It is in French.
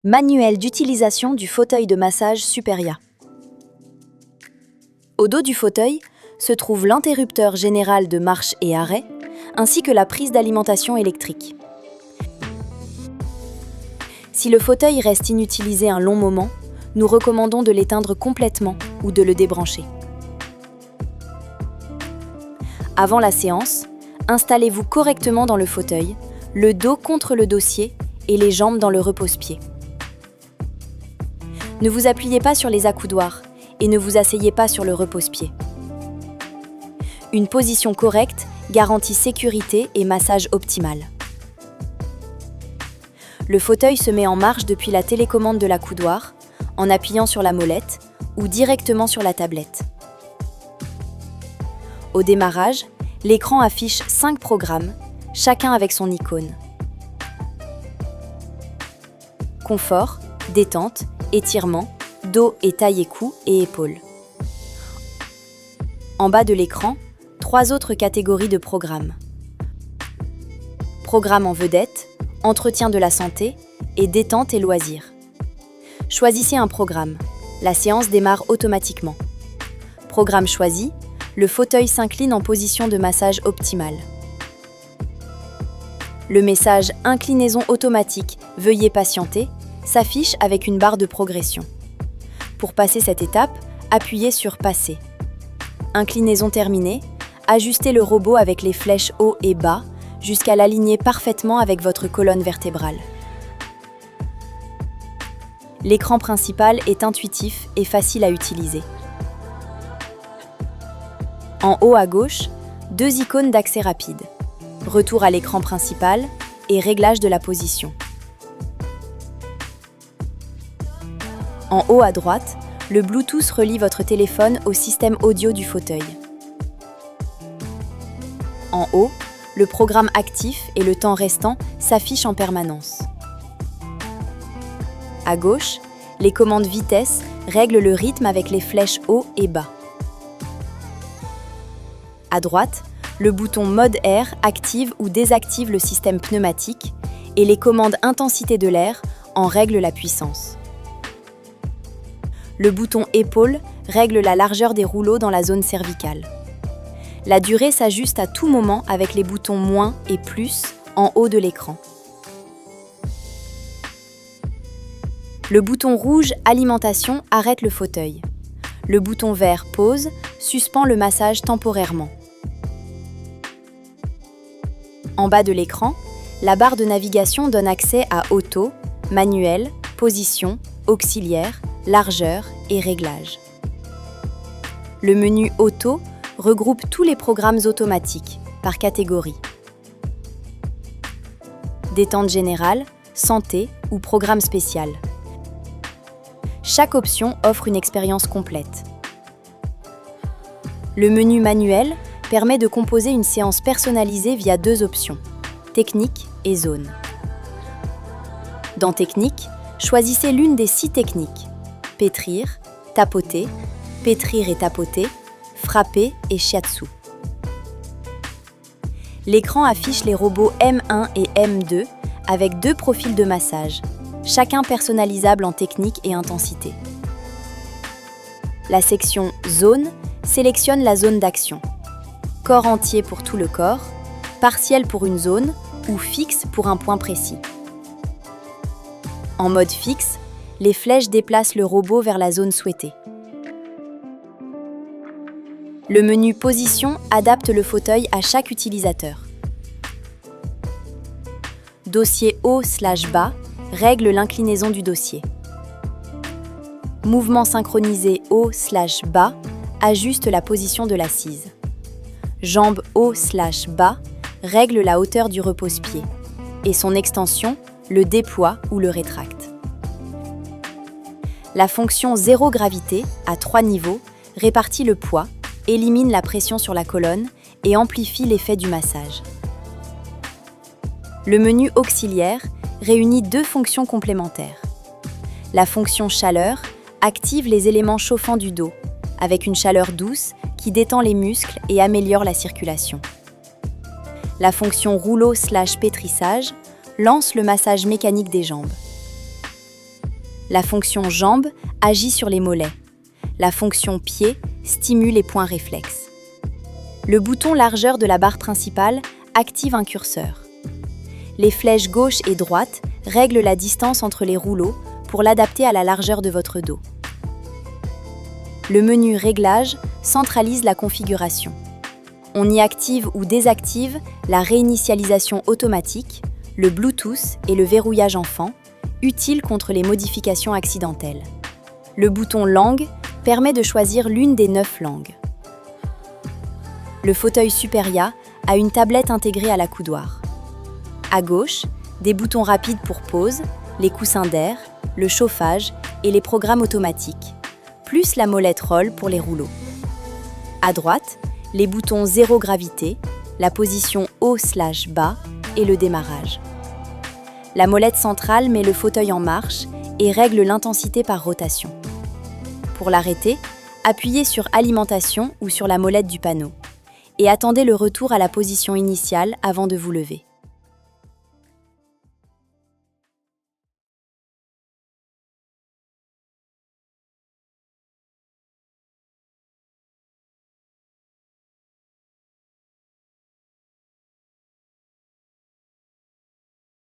Manuel d'utilisation du fauteuil de massage Superia. Au dos du fauteuil se trouve l'interrupteur général de marche et arrêt, ainsi que la prise d'alimentation électrique. Si le fauteuil reste inutilisé un long moment, nous recommandons de l'éteindre complètement ou de le débrancher. Avant la séance, installez-vous correctement dans le fauteuil, le dos contre le dossier et les jambes dans le repose-pied. Ne vous appuyez pas sur les accoudoirs et ne vous asseyez pas sur le repose-pied. Une position correcte garantit sécurité et massage optimal. Le fauteuil se met en marche depuis la télécommande de l'accoudoir, en appuyant sur la molette ou directement sur la tablette. Au démarrage, l'écran affiche 5 programmes, chacun avec son icône. Confort, détente, étirement, dos et taille et cou et épaules. En bas de l'écran, 3 autres catégories de programmes. Programme en vedette, entretien de la santé et détente et loisirs. Choisissez un programme. La séance démarre automatiquement. Programme choisi, le fauteuil s'incline en position de massage optimale. Le message « Inclinaison automatique, veuillez patienter » s'affiche avec une barre de progression. Pour passer cette étape, appuyez sur « Passer ». Inclinaison terminée, ajustez le robot avec les flèches haut et bas jusqu'à l'aligner parfaitement avec votre colonne vertébrale. L'écran principal est intuitif et facile à utiliser. En haut à gauche, 2 icônes d'accès rapide. Retour à l'écran principal et réglage de la position. En haut à droite, le Bluetooth relie votre téléphone au système audio du fauteuil. En haut, le programme actif et le temps restant s'affichent en permanence. À gauche, les commandes vitesse règlent le rythme avec les flèches haut et bas. À droite, le bouton Mode Air active ou désactive le système pneumatique et les commandes intensité de l'air en règlent la puissance. Le bouton Épaule règle la largeur des rouleaux dans la zone cervicale. La durée s'ajuste à tout moment avec les boutons moins et plus en haut de l'écran. Le bouton rouge Alimentation arrête le fauteuil. Le bouton vert Pause suspend le massage temporairement. En bas de l'écran, la barre de navigation donne accès à Auto, Manuel, Position, Auxiliaire, Largeur et Réglage. Le menu Auto regroupe tous les programmes automatiques, par catégorie. Détente générale, santé ou programme spécial. Chaque option offre une expérience complète. Le menu Manuel permet de composer une séance personnalisée via 2 options, technique et zone. Dans technique, choisissez l'une des 6 techniques, pétrir, tapoter, pétrir et tapoter, frapper et shiatsu. L'écran affiche les robots M1 et M2 avec 2 profils de massage, chacun personnalisable en technique et intensité. La section Zone sélectionne la zone d'action. Corps entier pour tout le corps, partiel pour une zone ou fixe pour un point précis. En mode fixe, les flèches déplacent le robot vers la zone souhaitée. Le menu Position adapte le fauteuil à chaque utilisateur. Dossier haut/bas règle l'inclinaison du dossier. Mouvement synchronisé haut/bas ajuste la position de l'assise. Jambe haut/bas règle la hauteur du repose-pied et son extension le déploie ou le rétracte. La fonction zéro gravité, à 3 niveaux, répartit le poids, élimine la pression sur la colonne et amplifie l'effet du massage. Le menu auxiliaire réunit 2 fonctions complémentaires. La fonction chaleur active les éléments chauffants du dos, avec une chaleur douce qui détend les muscles et améliore la circulation. La fonction rouleau/pétrissage lance le massage mécanique des jambes. La fonction jambe agit sur les mollets. La fonction pied stimule les points réflexes. Le bouton largeur de la barre principale active un curseur. Les flèches gauche et droite règlent la distance entre les rouleaux pour l'adapter à la largeur de votre dos. Le menu Réglages centralise la configuration. On y active ou désactive la réinitialisation automatique, le Bluetooth et le verrouillage enfant, utiles contre les modifications accidentelles. Le bouton Langue permet de choisir l'une des 9 langues. Le fauteuil Superia a une tablette intégrée à l'accoudoir. À gauche, des boutons rapides pour pause, les coussins d'air, le chauffage et les programmes automatiques, plus la molette roll pour les rouleaux. À droite, les boutons zéro gravité, la position haut/bas et le démarrage. La molette centrale met le fauteuil en marche et règle l'intensité par rotation. Pour l'arrêter, appuyez sur Alimentation ou sur la molette du panneau et attendez le retour à la position initiale avant de vous lever.